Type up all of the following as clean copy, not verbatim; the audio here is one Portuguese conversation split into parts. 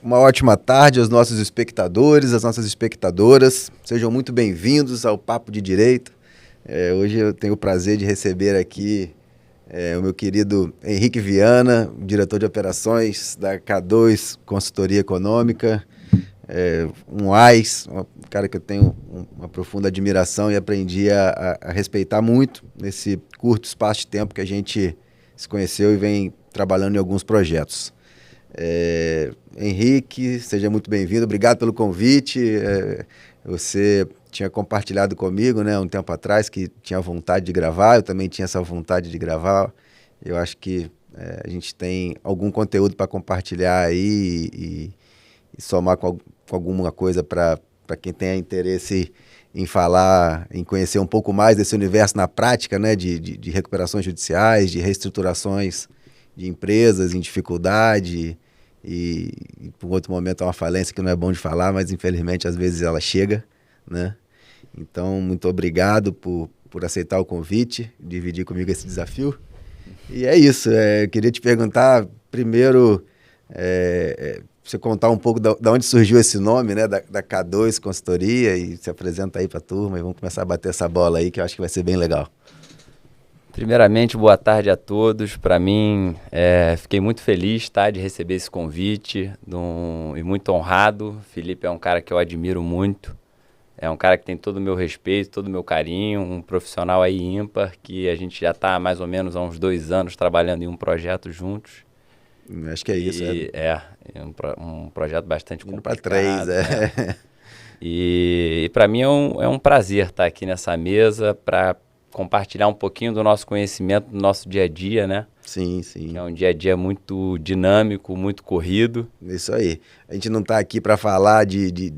uma ótima tarde aos nossos espectadores, às nossas espectadoras. Sejam muito bem-vindos ao Papo de Direito. Hoje eu tenho o prazer de receber aqui o meu querido Henrique Viana, diretor de operações da K2 Consultoria Econômica, um AIS, um cara que eu tenho uma profunda admiração e aprendi a respeitar muito nesse curto espaço de tempo que a gente se conheceu e vem trabalhando em alguns projetos. Henrique, seja muito bem-vindo, obrigado pelo convite. Você tinha compartilhado comigo, né, um tempo atrás, que tinha vontade de gravar, eu também tinha essa vontade de gravar. Eu acho que a gente tem algum conteúdo para compartilhar aí e somar com alguma coisa para quem tenha interesse em falar, em conhecer um pouco mais desse universo na prática, né, de recuperações judiciais, de reestruturações de empresas em dificuldade e por outro momento é uma falência que não é bom de falar, mas infelizmente às vezes ela chega, né? Então, muito obrigado por aceitar o convite, dividir comigo esse desafio. E é isso, eu queria te perguntar primeiro, você contar um pouco da onde surgiu esse nome, né, da K2 Consultoria, e se apresenta aí para a turma e vamos começar a bater essa bola aí que eu acho que vai ser bem legal. Primeiramente, boa tarde a todos. Para mim, fiquei muito feliz, tá, de receber esse convite e muito honrado. Felipe é um cara que eu admiro muito. É um cara que tem todo o meu respeito, todo o meu carinho, um profissional aí ímpar, que a gente já está mais ou menos há uns 2 anos trabalhando em um projeto juntos. Acho que é isso. Um projeto bastante complicado. Para 3, né? E para mim é um prazer estar aqui nessa mesa para compartilhar um pouquinho do nosso conhecimento, do nosso dia a dia, né? Sim, sim. Que é um dia a dia muito dinâmico, muito corrido. Isso aí. A gente não está aqui para falar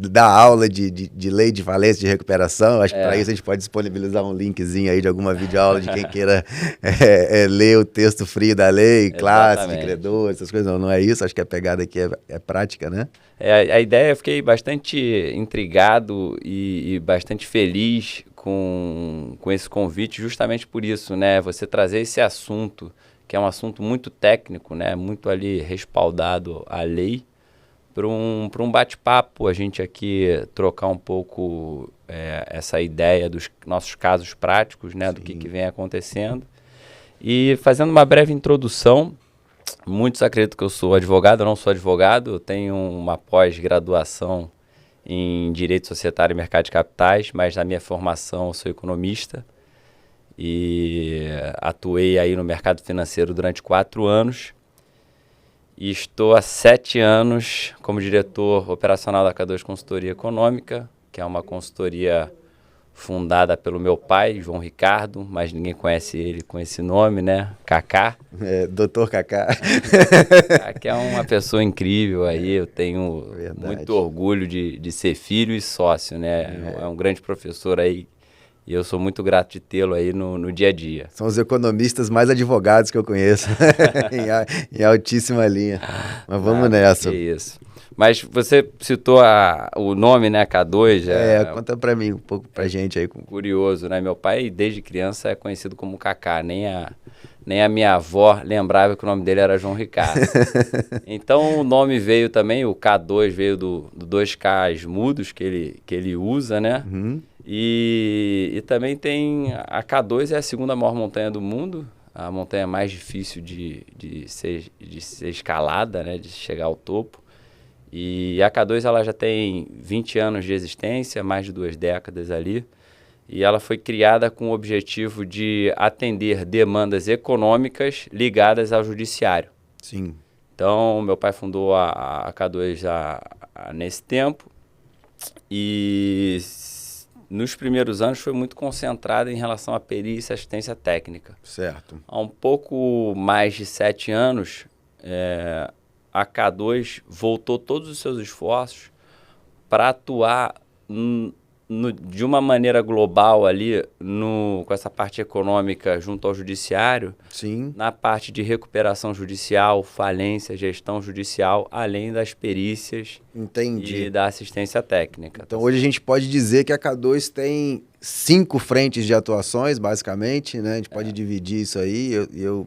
dar aula de lei de falência de recuperação. Acho que para isso a gente pode disponibilizar um linkzinho aí de alguma videoaula de quem queira ler o texto frio da lei, classe de credores, essas coisas. Não é isso. Acho que a pegada aqui é prática, né? A ideia, eu fiquei bastante intrigado e bastante feliz com esse convite, justamente por isso, né? Você trazer esse assunto, que é um assunto muito técnico, né? Muito ali respaldado à lei, para um bate-papo, a gente aqui trocar um pouco essa ideia dos nossos casos práticos, né? Do que vem acontecendo. E fazendo uma breve introdução, muitos acreditam que eu sou advogado, eu não sou advogado, eu tenho uma pós-graduação em Direito Societário e Mercado de Capitais, mas na minha formação eu sou economista e atuei aí no mercado financeiro durante 4 anos e estou há 7 anos como diretor operacional da K2 Consultoria Econômica, que é uma consultoria fundada pelo meu pai, João Ricardo, mas ninguém conhece ele com esse nome, né? Kaká. Doutor Kaká. Que é uma pessoa incrível aí, eu tenho muito orgulho de ser filho e sócio, né? É um grande professor aí e eu sou muito grato de tê-lo aí no dia a dia. São os economistas mais advogados que eu conheço, em altíssima linha. Mas vamos nessa. Que isso. Mas você citou o nome, né, K2. Conta pra mim um pouco, pra gente aí. Curioso, né? Meu pai, desde criança, é conhecido como Kaká. Nem a minha avó lembrava que o nome dele era João Ricardo. Então, o nome veio também, o K2 veio do 2Ks mudos que ele usa, né? Uhum. E também tem... A K2 é a segunda maior montanha do mundo. A montanha mais difícil de ser escalada, né? De chegar ao topo. E a K2 ela já tem 20 anos de existência, mais de 2 décadas ali, e ela foi criada com o objetivo de atender demandas econômicas ligadas ao judiciário. Sim. Então, meu pai fundou a K2 nesse tempo e nos primeiros anos foi muito concentrada em relação à perícia e assistência técnica. Certo. Há um pouco mais de 7 anos, a K2 voltou todos os seus esforços para atuar de uma maneira global ali, com essa parte econômica junto ao judiciário, Sim. na parte de recuperação judicial, falência, gestão judicial, além das perícias. Entendi. E da assistência técnica. Então hoje a gente pode dizer que a K2 tem 5 frentes de atuações, basicamente, né? A gente pode dividir isso aí. Eu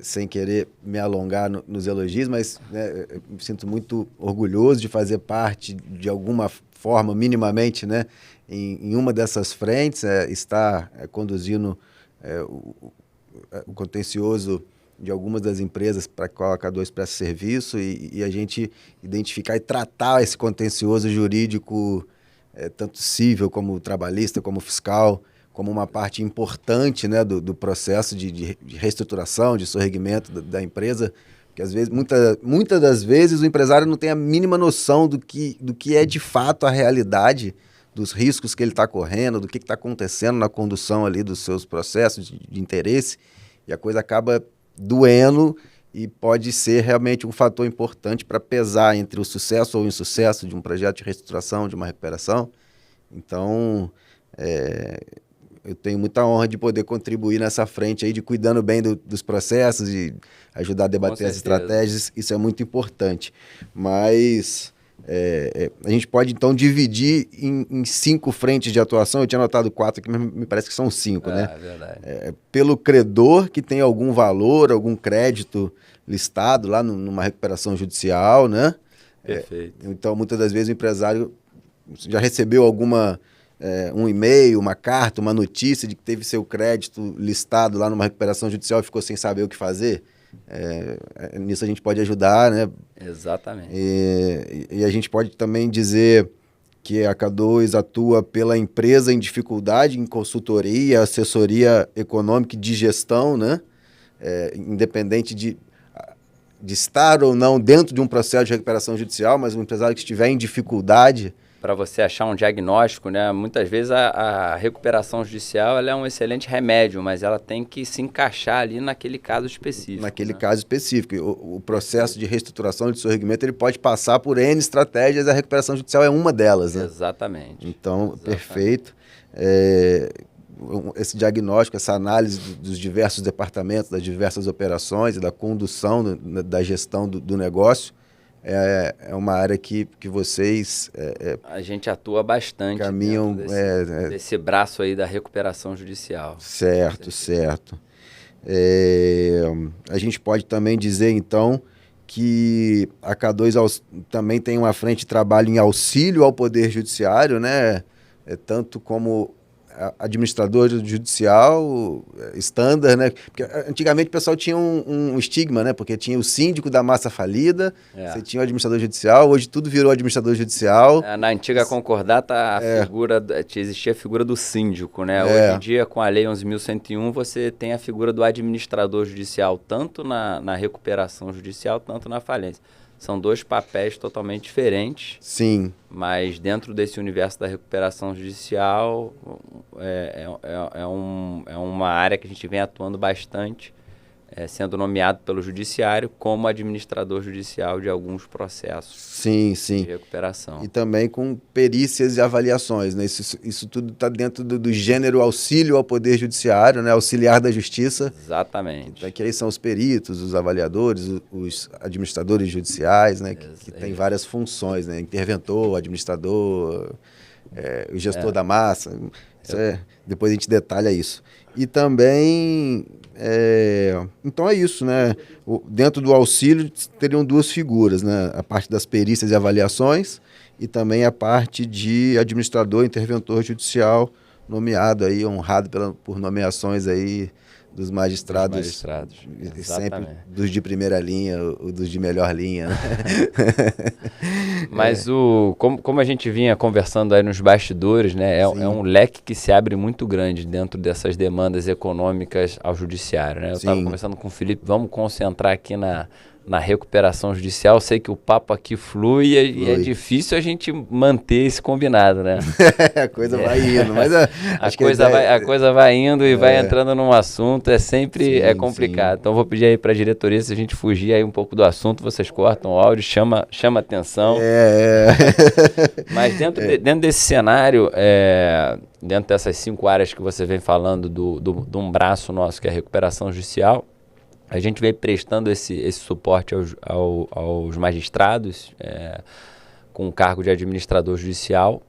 sem querer me alongar nos elogios, mas né, eu me sinto muito orgulhoso de fazer parte de alguma forma, minimamente, né, em uma dessas frentes, estar conduzindo o contencioso de algumas das empresas para a qual a K2 presta serviço e a gente identificar e tratar esse contencioso jurídico, tanto civil como trabalhista, como fiscal, como uma parte importante, né, do processo de reestruturação, de sorregimento da empresa, porque às vezes, muitas das vezes o empresário não tem a mínima noção do que é de fato a realidade, dos riscos que ele está correndo, do que está acontecendo na condução ali dos seus processos de interesse, e a coisa acaba doendo e pode ser realmente um fator importante para pesar entre o sucesso ou o insucesso de um projeto de reestruturação, de uma recuperação. Então, eu tenho muita honra de poder contribuir nessa frente aí, de cuidando bem dos processos, de ajudar a debater as estratégias, isso é muito importante. Mas a gente pode, então, dividir em 5 frentes de atuação. Eu tinha anotado 4 aqui, mas me parece que são 5, né? Verdade. Pelo credor, que tem algum valor, algum crédito listado lá numa recuperação judicial, né? Perfeito. Então, muitas das vezes o empresário já recebeu um e-mail, uma carta, uma notícia de que teve seu crédito listado lá numa recuperação judicial e ficou sem saber o que fazer. Nisso a gente pode ajudar, né? Exatamente. E a gente pode também dizer que a K2 atua pela empresa em dificuldade, em consultoria, assessoria econômica e de gestão, né? Independente de estar ou não dentro de um processo de recuperação judicial, mas um empresário que estiver em dificuldade... Para você achar um diagnóstico, né? Muitas vezes a recuperação judicial ela é um excelente remédio, mas ela tem que se encaixar ali naquele caso específico. Naquele caso específico. O processo de reestruturação, de sorregimento, ele pode passar por N estratégias, a recuperação judicial é uma delas, né? Exatamente. Então, perfeito. Esse diagnóstico, essa análise dos diversos departamentos, das diversas operações e da condução da gestão do negócio, é uma área que vocês... a gente atua bastante caminham desse braço aí da recuperação judicial. Certo. A gente pode também dizer, então, que a K2 também tem uma frente de trabalho em auxílio ao Poder Judiciário, né? Tanto como administrador judicial standard, né? Porque antigamente o pessoal tinha um estigma, né? Porque tinha o síndico da massa falida, você tinha o administrador judicial, hoje tudo virou administrador judicial. Na antiga concordata, existia a figura do síndico, né? Hoje em dia, com a Lei 11.101, você tem a figura do administrador judicial, tanto na recuperação judicial, tanto na falência. São 2 papéis totalmente diferentes. Sim. Mas dentro desse universo da recuperação judicial, é uma área que a gente vem atuando bastante, sendo nomeado pelo judiciário como administrador judicial de alguns processos de recuperação. E também com perícias e avaliações, né? Isso tudo está dentro do gênero auxílio ao Poder Judiciário, né? Auxiliar da Justiça. Exatamente. Que aí são os peritos, os avaliadores, os administradores judiciais, né? Que tem várias funções, né? Interventor, administrador, o gestor da massa. Depois a gente detalha isso. E também... então é isso, né? Dentro do auxílio teriam 2 figuras, né? A parte das perícias e avaliações e também a parte de administrador, interventor judicial, nomeado aí, honrado por nomeações aí dos magistrados. Sempre dos de primeira linha, ou dos de melhor linha. Né? Mas como a gente vinha conversando aí nos bastidores, né, é um leque que se abre muito grande dentro dessas demandas econômicas ao judiciário. Né? Eu estava conversando com o Felipe, vamos concentrar aqui na recuperação judicial. Eu sei que o papo aqui flui e é difícil a gente manter esse combinado, né? A coisa vai indo, mas a coisa vai indo e vai entrando num assunto, sempre complicado. Então vou pedir aí para a diretoria, se a gente fugir aí um pouco do assunto, vocês cortam o áudio, chama atenção. Mas dentro desse cenário, dentro dessas 5 áreas que você vem falando de um braço nosso, que é a recuperação judicial, a gente vem prestando esse suporte aos magistrados, com o cargo de administrador judicial.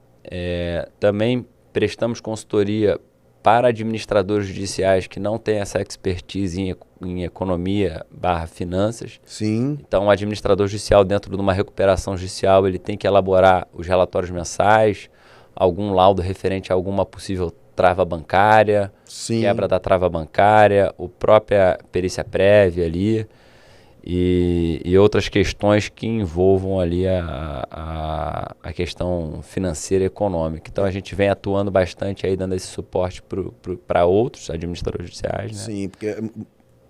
Também prestamos consultoria para administradores judiciais que não têm essa expertise em economia / finanças. Sim. Então, o administrador judicial, dentro de uma recuperação judicial, ele tem que elaborar os relatórios mensais, algum laudo referente a alguma possível trava bancária, Sim. quebra da trava bancária, a própria perícia prévia ali e outras questões que envolvam ali a questão financeira e econômica. Então, a gente vem atuando bastante aí, dando esse suporte para outros administradores judiciais, né? Sim, porque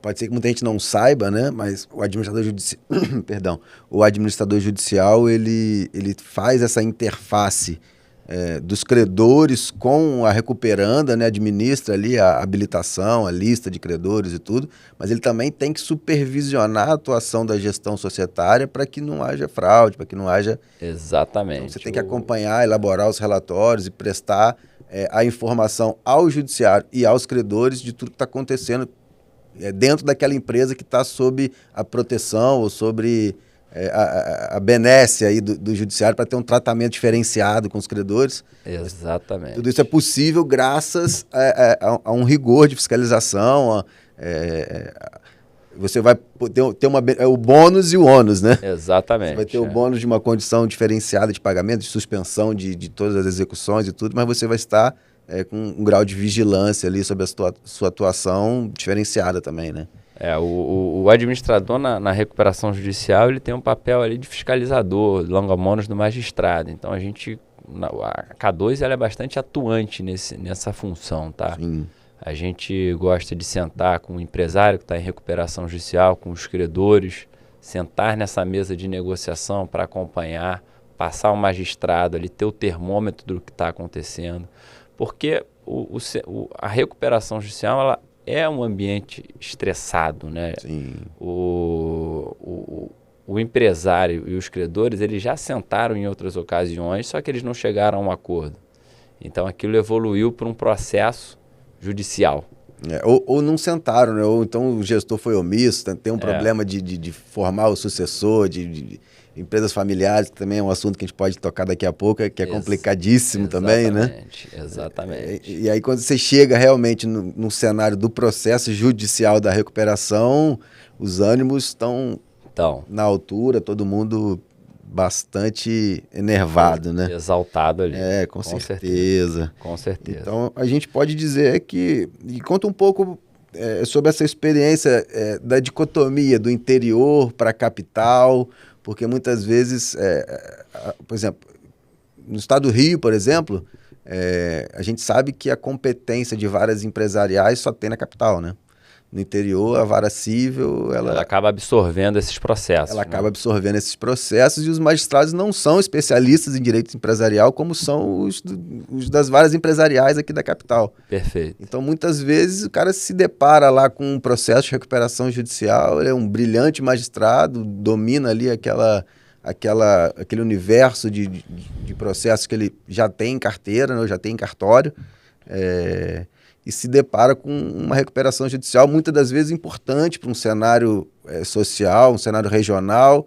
pode ser que muita gente não saiba, né? Mas o administrador judicial, perdão, o administrador judicial, ele faz essa interface dos credores com a recuperanda, né? Administra ali a habilitação, a lista de credores e tudo, mas ele também tem que supervisionar a atuação da gestão societária para que não haja fraude, para que não haja... Exatamente. Então, você tem que acompanhar, elaborar os relatórios e prestar a informação ao judiciário e aos credores de tudo que está acontecendo dentro daquela empresa que está sob a proteção ou sobre a benesse aí do judiciário para ter um tratamento diferenciado com os credores. Exatamente. Tudo isso é possível graças a um rigor de fiscalização. Você vai ter o bônus e o ônus, né? Exatamente. Você vai ter o bônus de uma condição diferenciada de pagamento, de suspensão de todas as execuções e tudo, mas você vai estar com um grau de vigilância ali sobre a sua atuação diferenciada também, né? O administrador na recuperação judicial, ele tem um papel ali de fiscalizador, longa-monos do magistrado. Então, a K2 ela é bastante atuante nessa função, tá? Sim. A gente gosta de sentar com o empresário que está em recuperação judicial, com os credores, sentar nessa mesa de negociação para acompanhar, passar ao magistrado ali, ter o termômetro do que está acontecendo. Porque a recuperação judicial, ela é um ambiente estressado, né? Sim. O empresário e os credores, eles já sentaram em outras ocasiões, só que eles não chegaram a um acordo. Então, aquilo evoluiu para um processo judicial. Ou não sentaram, né? Ou então o gestor foi omisso, tem um problema de formar o sucessor, de empresas familiares, que também é um assunto que a gente pode tocar daqui a pouco, que é complicadíssimo também, né? Exatamente. E aí quando você chega realmente no cenário do processo judicial da recuperação, os ânimos estão na altura, todo mundo bastante enervado, né? Exaltado ali. Com certeza. Com certeza. Então, a gente pode dizer que... E conta um pouco sobre essa experiência da dicotomia do interior para a capital, porque muitas vezes, por exemplo, no estado do Rio, por exemplo, a gente sabe que a competência de varas empresariais só tem na capital, né? No interior, a vara civil... Ela acaba absorvendo esses processos. Ela acaba absorvendo esses processos e os magistrados não são especialistas em direito empresarial como são os das varas empresariais aqui da capital. Perfeito. Então, muitas vezes, o cara se depara lá com um processo de recuperação judicial, ele é um brilhante magistrado, domina ali aquele universo de processos que ele já tem em carteira, né, já tem em cartório, e se depara com uma recuperação judicial, muitas das vezes importante para um cenário social, um cenário regional,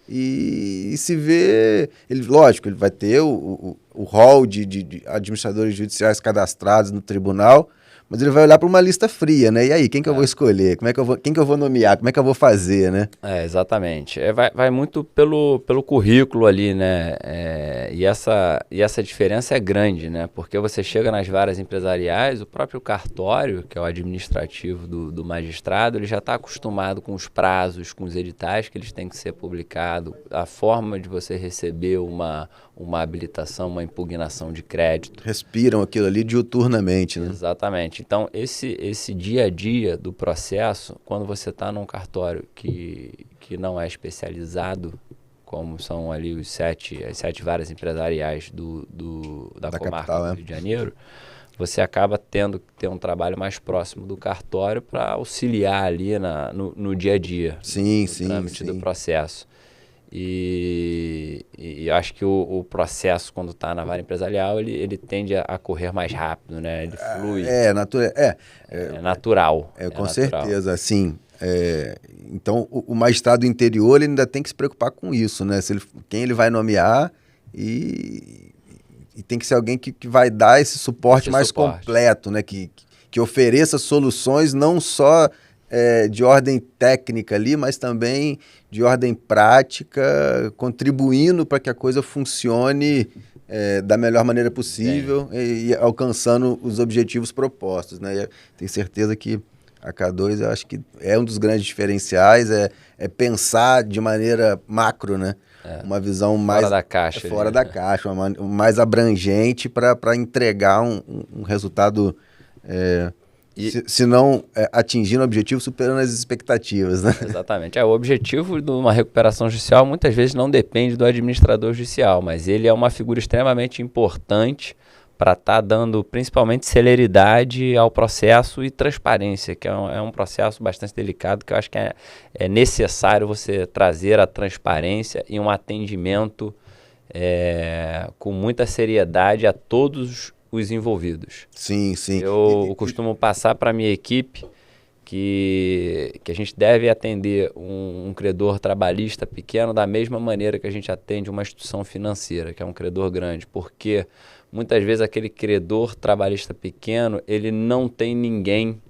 e se vê... Lógico, ele vai ter o rol de administradores judiciais cadastrados no tribunal, mas ele vai olhar para uma lista fria, né? E aí, quem que eu vou escolher? Quem que eu vou nomear? Como é que eu vou fazer, né? Exatamente. Vai muito pelo currículo ali, né? E essa diferença é grande, né? Porque você chega nas varas empresariais, o próprio cartório, que é o administrativo do magistrado, ele já está acostumado com os prazos, com os editais que eles têm que ser publicados, a forma de você receber uma habilitação, uma impugnação de crédito. Respiram aquilo ali diuturnamente, né? Exatamente. Então, esse dia a dia do processo, quando você está num cartório que não é especializado, como são ali as sete varas empresariais da comarca capital, do Rio de Janeiro, você acaba tendo que ter um trabalho mais próximo do cartório para auxiliar ali no dia a dia, no trâmite do processo. E eu acho que o processo, quando está na vara empresarial, ele tende a correr mais rápido, né? Ele flui. É natural. Com certeza, sim. Então, o magistrado do interior ele ainda tem que se preocupar com isso, né? Quem ele vai nomear e e tem que ser alguém que vai dar esse suporte mais suporte completo, né? Que ofereça soluções não só de ordem técnica ali, mas também de ordem prática, contribuindo para que a coisa funcione da melhor maneira possível e alcançando os objetivos propostos, né? E tenho certeza que a K2, eu acho que é um dos grandes diferenciais, é pensar de maneira macro, né? Uma visão mais fora da caixa, fora da caixa, mais abrangente para entregar um resultado, se não atingindo o objetivo, superando as expectativas, né? Exatamente. O objetivo de uma recuperação judicial muitas vezes não depende do administrador judicial, mas ele é uma figura extremamente importante para estar dando principalmente celeridade ao processo e transparência, que é um processo bastante delicado, que eu acho que é necessário você trazer a transparência e um atendimento com muita seriedade a todos os envolvidos. Sim, sim. Eu costumo passar para a minha equipe que a gente deve atender um credor trabalhista pequeno da mesma maneira que a gente atende uma instituição financeira, que é um credor grande, porque muitas vezes aquele credor trabalhista pequeno, ele não tem ninguém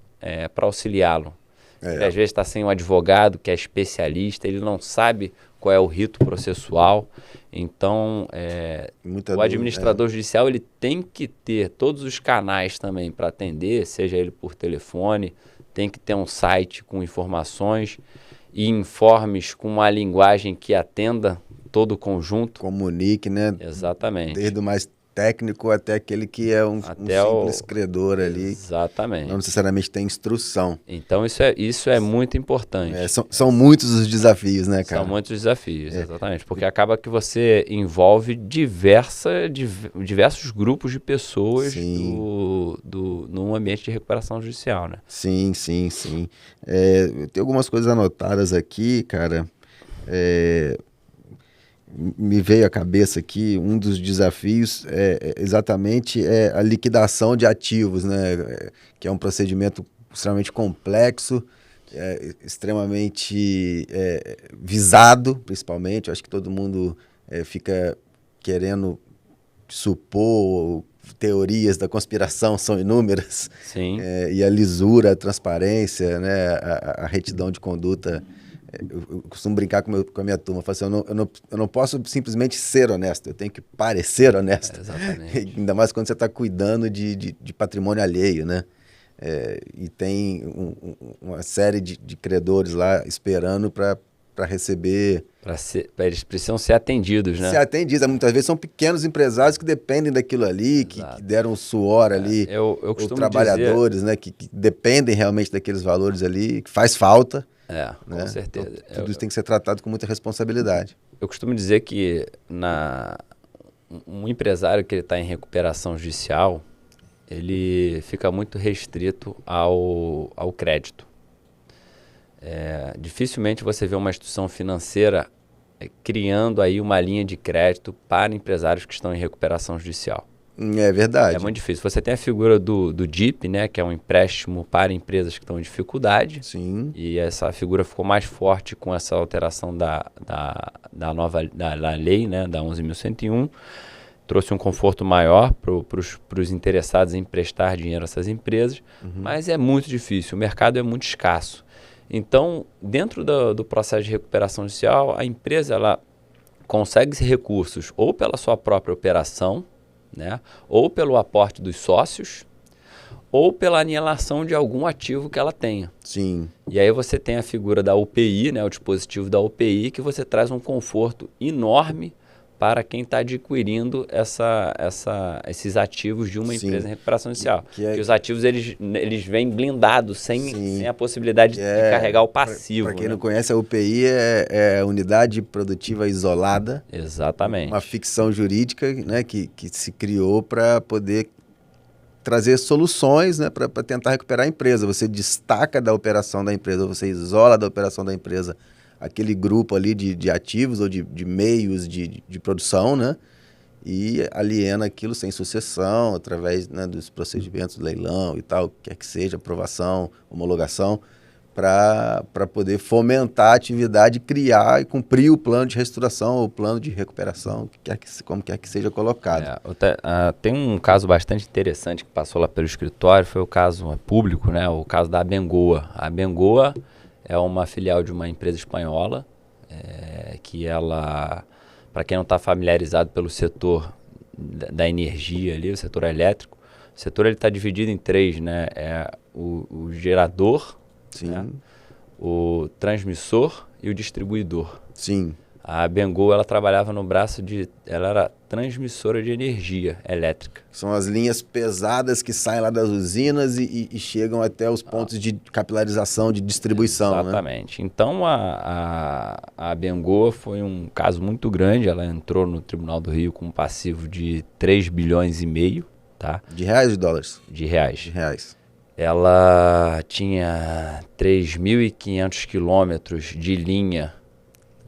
para auxiliá-lo. Ele às vezes está sem um advogado que é especialista, ele não sabe qual é o rito processual. Então, o administrador judicial ele tem que ter todos os canais também para atender, seja ele por telefone, tem que ter um site com informações e informes com uma linguagem que atenda todo o conjunto. Comunique, né? Exatamente. Desde o mais técnico até aquele que é um simples credor ali. Exatamente. Não necessariamente tem instrução. Então, isso é muito importante. São muitos os desafios, né, cara? São muitos desafios, exatamente. Porque acaba que você envolve diversos grupos de pessoas num ambiente de recuperação judicial, né? Sim. Tem algumas coisas anotadas aqui, cara. Me veio à cabeça aqui, um dos desafios exatamente a liquidação de ativos, né? Que é um procedimento extremamente complexo, extremamente visado, principalmente. Eu acho que todo mundo fica querendo supor, teorias da conspiração são inúmeras. Sim. E a lisura, a transparência, né? A retidão de conduta. Eu costumo brincar com a minha turma, eu falo assim, eu não posso simplesmente ser honesto, eu tenho que parecer honesto. Exatamente. Ainda mais quando você está cuidando de patrimônio alheio, né? E tem uma série de credores lá esperando para receber... Eles precisam ser atendidos, né? Ser atendidos. Muitas vezes são pequenos empresários que dependem daquilo ali, que deram o suor ali, eu os trabalhadores, né? Que dependem realmente daqueles valores ali, que faz falta. Com certeza. Então, tudo isso tem que ser tratado com muita responsabilidade. Eu costumo dizer que um empresário que está em recuperação judicial, ele fica muito restrito ao crédito. Dificilmente você vê uma instituição financeira criando aí uma linha de crédito para empresários que estão em recuperação judicial. É verdade. É muito difícil. Você tem a figura do DIP, né, que é um empréstimo para empresas que estão em dificuldade. Sim. E essa figura ficou mais forte com essa alteração da lei, né, da 11.101. Trouxe um conforto maior para os interessados em emprestar dinheiro a essas empresas, mas é muito difícil, o mercado é muito escasso. Então, dentro do processo de recuperação judicial, a empresa ela consegue esses recursos ou pela sua própria operação, né, ou pelo aporte dos sócios, ou pela aniquilação de algum ativo que ela tenha. Sim. E aí você tem a figura da UPI, né, o dispositivo da UPI, que você traz um conforto enorme para quem está adquirindo esses ativos de uma empresa em recuperação judicial. Que os ativos eles vêm blindados, sem a possibilidade de carregar o passivo. Para quem não conhece, a UPI é a Unidade Produtiva Isolada. Exatamente. Uma ficção jurídica, né, que se criou para poder trazer soluções, né, para tentar recuperar a empresa. Você destaca da operação da empresa, você isola da operação da empresa aquele grupo ali de ativos ou de meios de produção, né? E aliena aquilo sem sucessão, através, né, dos procedimentos do leilão e tal, quer que seja, aprovação, homologação, para poder fomentar a atividade, criar e cumprir o plano de restauração, o plano de recuperação, como quer que seja colocado. Tem um caso bastante interessante que passou lá pelo escritório, foi o caso público, né? O caso da Abengoa. A Abengoa é uma filial de uma empresa espanhola, que ela, para quem não está familiarizado pelo setor da energia ali, o setor elétrico, o setor está dividido em três, né? O gerador, Sim. né? O transmissor e o distribuidor. Sim. A Abengoa, ela trabalhava no braço ela era transmissora de energia elétrica. São as linhas pesadas que saem lá das usinas e chegam até os pontos de capilarização, de distribuição. Exatamente. Né? Então, a Abengoa foi um caso muito grande. Ela entrou no Tribunal do Rio com um passivo de 3 bilhões e meio. Tá? De reais ou de dólares? De reais. De reais. Ela tinha 3.500 quilômetros de linha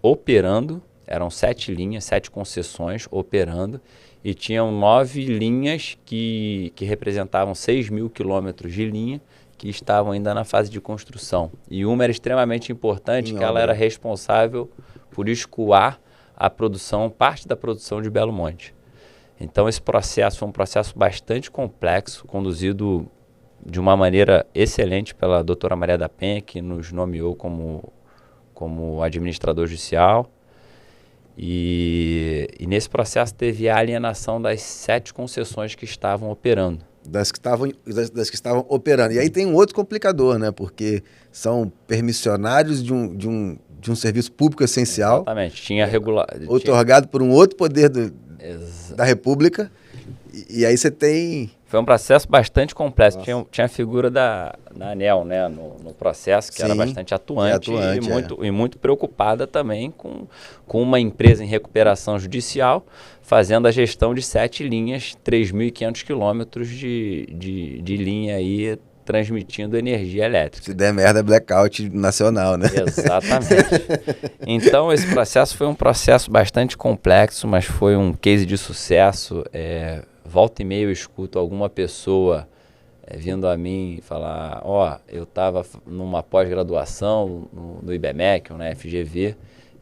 operando, eram 7 linhas, 7 concessões operando, e tinham 9 linhas que representavam 6.000 quilômetros de linha, que estavam ainda na fase de construção. E uma era extremamente importante, que ela era responsável por escoar a produção, parte da produção de Belo Monte. Então esse processo foi um processo bastante complexo, conduzido de uma maneira excelente pela doutora Maria da Penha, que nos nomeou como administrador judicial. E nesse processo teve a alienação das 7 concessões que estavam operando. Das que estavam operando. E aí tem um outro complicador, né? Porque são permissionários de um serviço público essencial. Exatamente. Tinha otorgado por um outro poder da República. E aí você tem... Foi um processo bastante complexo. Tinha a figura da ANEEL, né, no processo, que era bastante atuante, e muito preocupada também com uma empresa em recuperação judicial, fazendo a gestão de 7 linhas, 3.500 quilômetros de linha aí, transmitindo energia elétrica. Se der merda, é blackout nacional, né? Exatamente. Então, esse processo foi um processo bastante complexo, mas foi um case de sucesso. Volta e meia eu escuto alguma pessoa vindo a mim falar, eu estava numa pós-graduação no IBMEC, na FGV,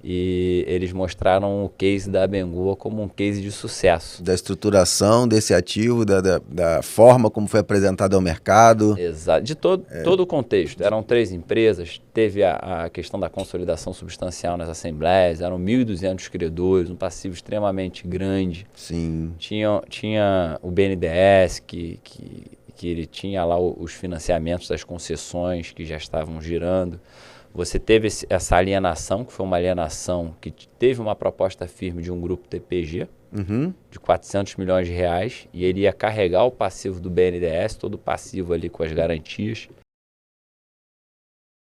e eles mostraram o case da Abengoa como um case de sucesso. Da estruturação desse ativo, da forma como foi apresentado ao mercado. Exato, de todo o contexto. Eram 3 empresas, teve a questão da consolidação substancial nas assembleias, eram 1.200 credores, um passivo extremamente grande. Sim. Tinha o BNDES, que ele tinha lá os financiamentos das concessões que já estavam girando. Você teve essa alienação, que foi uma alienação que teve uma proposta firme de um grupo TPG, de 400 milhões de reais, e ele ia carregar o passivo do BNDES, todo o passivo ali com as garantias.